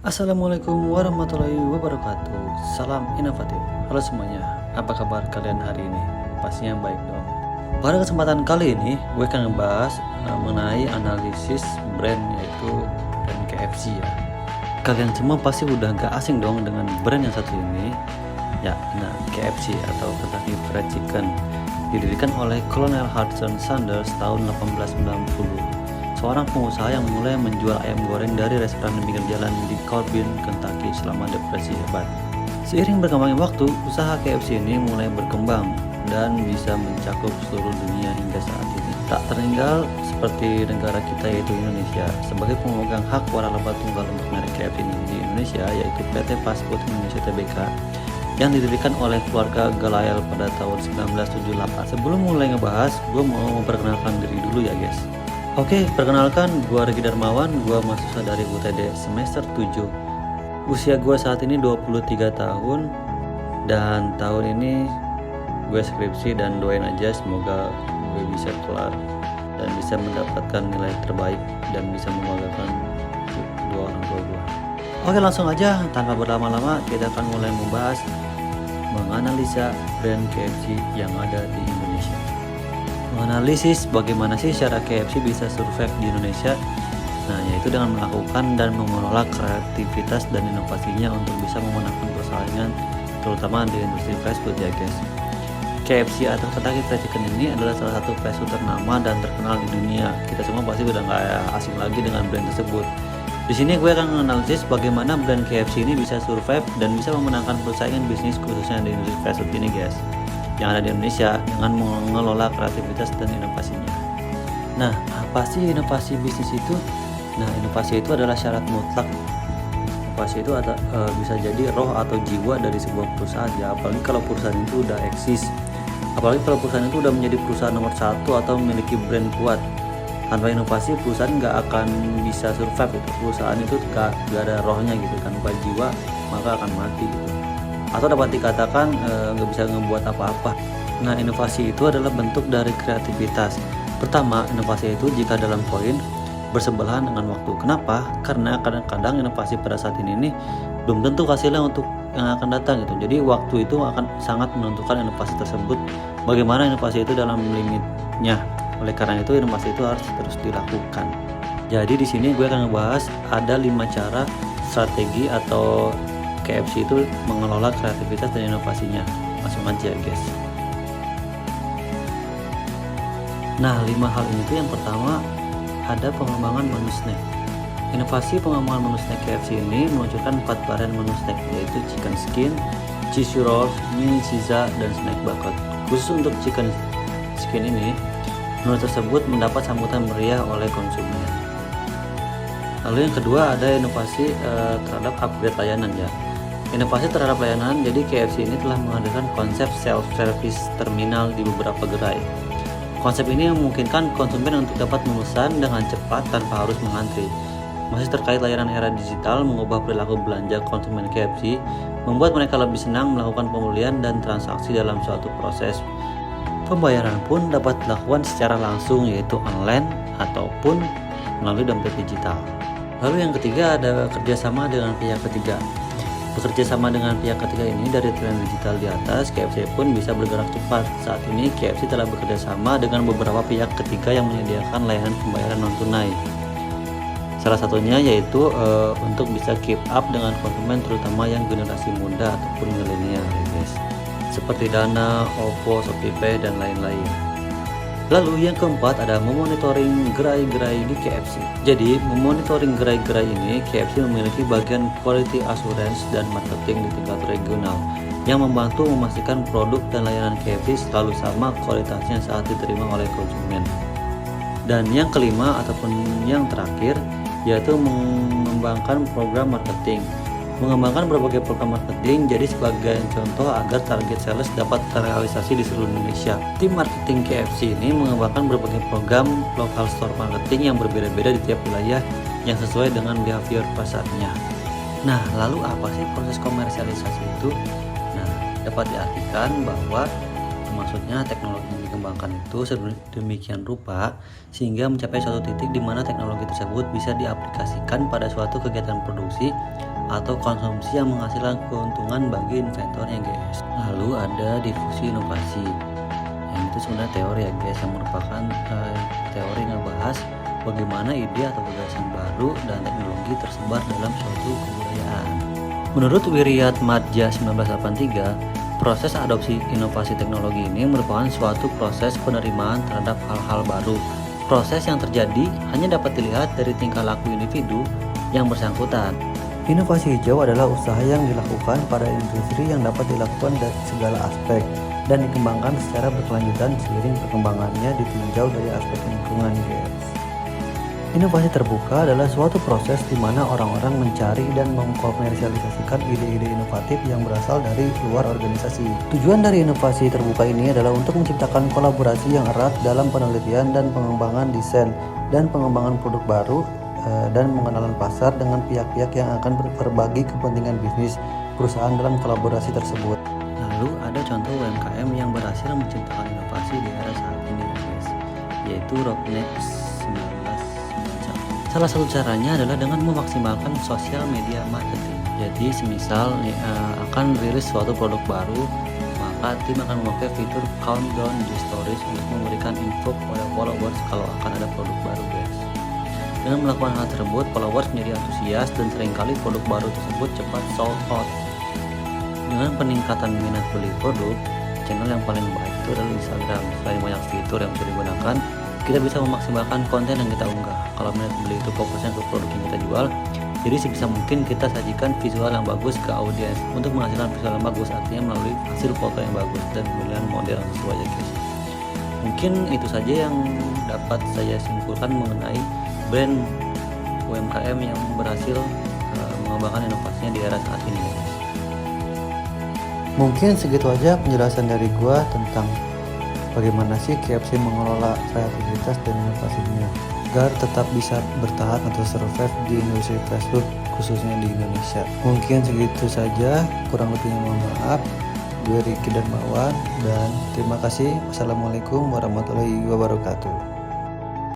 Assalamualaikum warahmatullahi wabarakatuh. Salam inovatif. Halo semuanya, apa kabar kalian hari ini? Pastinya baik dong. Pada kesempatan kali ini, gue akan ngebahas mengenai analisis brand, yaitu brand KFC ya. Kalian semua pasti udah gak asing dong dengan brand yang satu ini. Ya, nah KFC atau Kentucky Fried Chicken didirikan oleh Colonel Hudson Sanders tahun 1890. Seorang pengusaha yang mulai menjual ayam goreng dari restoran di pinggir jalan di Corbin, Kentucky selama depresi hebat. Seiring berkembangnya waktu, usaha KFC ini mulai berkembang dan bisa mencakup seluruh dunia hingga saat ini. Tak tertinggal seperti negara kita yaitu Indonesia, sebagai pemegang hak waralaba tunggal untuk merek KFC ini di Indonesia yaitu PT Fast Food Indonesia Tbk yang didirikan oleh keluarga Galael pada tahun 1978. Sebelum mulai ngebahas, gue mau memperkenalkan diri dulu ya guys. Oke, perkenalkan gue Regi Darmawan, gue mahasiswa dari UTD semester 7. Usia gue saat ini 23 tahun dan tahun ini gue skripsi dan doain aja semoga gue bisa kelar dan bisa mendapatkan nilai terbaik dan bisa membanggakan kedua orang tua gue. Oke, langsung aja tanpa berlama-lama kita akan mulai membahas menganalisa brand KFC yang ada di Indonesia. Menganalisis bagaimana sih cara KFC bisa survive di Indonesia. Nah, yaitu dengan melakukan dan mengelola kreativitas dan inovasinya untuk bisa memenangkan persaingan terutama di industri fast food ya guys. KFC atau Kentucky Fried Chicken ini adalah salah satu fast food ternama dan terkenal di dunia. Kita semua pasti udah gak asing lagi dengan brand tersebut. Di sini gue akan menganalisis bagaimana brand KFC ini bisa survive dan bisa memenangkan persaingan bisnis khususnya di industri fast food ini guys, yang ada di Indonesia dengan mengelola kreativitas dan inovasinya. Nah, apa sih inovasi bisnis itu? Nah, inovasi itu adalah syarat mutlak. Inovasi itu bisa jadi roh atau jiwa dari sebuah perusahaan ya, apalagi kalau perusahaan itu udah eksis. Apalagi kalau perusahaan itu udah menjadi perusahaan nomor satu atau memiliki brand kuat. Tanpa inovasi, perusahaan nggak akan bisa survive gitu. Perusahaan itu nggak ada rohnya gitu, tanpa jiwa maka akan mati gitu. Atau dapat dikatakan nggak bisa ngebuat apa-apa. Nah, inovasi itu adalah bentuk dari kreativitas. Pertama, inovasi itu jika dalam poin bersebelahan dengan waktu. Kenapa? Karena kadang-kadang inovasi pada saat ini nih belum tentu hasilnya untuk yang akan datang gitu. Jadi waktu itu akan sangat menentukan inovasi tersebut. Bagaimana inovasi itu dalam limitnya. Oleh karena itu inovasi itu harus terus dilakukan. Jadi di sini gue akan ngebahas ada 5 cara strategi atau KFC itu mengelola kreativitas dan inovasinya. Langsung aja guys. Nah, 5 hal ini tuh yang pertama ada pengembangan menu snack. Inovasi pengembangan menu snack KFC ini meluncurkan 4 varian menu snack, yaitu chicken skin, cheese rolls, mini pizza, dan snack bucket. Khusus untuk chicken skin ini, menu tersebut mendapat sambutan meriah oleh konsumen. Lalu yang kedua ada inovasi terhadap upgrade layanan ya. Inovasi terhadap layanan, jadi KFC ini telah menghadirkan konsep self-service terminal di beberapa gerai. Konsep ini memungkinkan konsumen untuk dapat memesan dengan cepat tanpa harus mengantri. Masih terkait layanan era digital, mengubah perilaku belanja konsumen KFC, membuat mereka lebih senang melakukan pembelian dan transaksi dalam suatu proses. Pembayaran pun dapat dilakukan secara langsung yaitu online ataupun melalui dompet digital. Lalu yang ketiga ada kerjasama dengan pihak ketiga. Bekerja sama dengan pihak ketiga ini dari tren digital di atas, KFC pun bisa bergerak cepat. Saat ini KFC telah bekerja sama dengan beberapa pihak ketiga yang menyediakan layanan pembayaran non tunai. Salah satunya yaitu untuk bisa keep up dengan konsumen terutama yang generasi muda ataupun milenial ya guys. Seperti Dana, OVO, ShopeePay, dan lain-lain. Lalu yang keempat ada memonitoring gerai-gerai di KFC. Jadi memonitoring gerai-gerai ini, KFC memiliki bagian quality assurance dan marketing di tingkat regional yang membantu memastikan produk dan layanan KFC selalu sama kualitasnya saat diterima oleh konsumen. Dan yang kelima ataupun yang terakhir yaitu mengembangkan program marketing. Mengembangkan berbagai program marketing jadi sebagai contoh agar target sales dapat terrealisasi di seluruh Indonesia. Tim marketing KFC ini mengembangkan berbagai program local store marketing yang berbeda-beda di tiap wilayah yang sesuai dengan behavior pasarnya. Nah, lalu apa sih proses komersialisasi itu? Nah, dapat diartikan bahwa maksudnya teknologi yang dikembangkan itu sedemikian rupa sehingga mencapai suatu titik di mana teknologi tersebut bisa diaplikasikan pada suatu kegiatan produksi atau konsumsi yang menghasilkan keuntungan bagi inventornya guys. Lalu ada difusi inovasi, yang itu sebenarnya teori ya guys, yang merupakan teori ngebahas bagaimana ide atau gagasan baru dan teknologi tersebar dalam suatu kebudayaan. Menurut Wiryadmadja 1983, proses adopsi inovasi teknologi ini merupakan suatu proses penerimaan terhadap hal-hal baru. Proses yang terjadi hanya dapat dilihat dari tingkah laku individu yang bersangkutan. Inovasi hijau adalah usaha yang dilakukan pada industri yang dapat dilakukan dari segala aspek dan dikembangkan secara berkelanjutan seiring perkembangannya ditinjau dari aspek lingkungan guys. Inovasi terbuka adalah suatu proses di mana orang-orang mencari dan mengkomersialisasikan ide-ide inovatif yang berasal dari luar organisasi. Tujuan dari inovasi terbuka ini adalah untuk menciptakan kolaborasi yang erat dalam penelitian dan pengembangan desain dan pengembangan produk baru dan pengenalan pasar dengan pihak-pihak yang akan berbagi kepentingan bisnis perusahaan dalam kolaborasi tersebut. Lalu ada contoh UMKM yang berhasil menciptakan inovasi di era saat ini guys, yaitu Rocknex 19. Salah satu caranya adalah dengan memaksimalkan sosial media marketing. Jadi semisal akan rilis suatu produk baru, maka tim akan memakai fitur countdown di stories untuk memberikan info kepada followers kalau akan ada produk baru guys. Dengan melakukan hal tersebut, followers menjadi antusias dan seringkali produk baru tersebut cepat sold out. Dengan peningkatan minat beli produk, channel yang paling baik itu adalah Instagram. Selain banyak fitur yang bisa digunakan, kita bisa memaksimalkan konten yang kita unggah. Kalau minat beli itu fokusnya ke produk yang kita jual, jadi sebisa mungkin kita sajikan visual yang bagus ke audiens. Untuk menghasilkan visual yang bagus artinya melalui hasil foto yang bagus dan pemilihan model yang sesuai ya guys. Mungkin itu saja yang dapat saya simpulkan mengenai brand UMKM yang berhasil mengembangkan inovasinya di era saat ini guys. Mungkin segitu aja penjelasan dari gua tentang bagaimana sih KFC mengelola kreativitas dan inovasinya agar tetap bisa bertahan atau survive di industri fast food khususnya di Indonesia. Mungkin segitu saja, kurang lebihnya mohon maaf. Gue Ricky Darmawan dan terima kasih. Wassalamualaikum warahmatullahi wabarakatuh.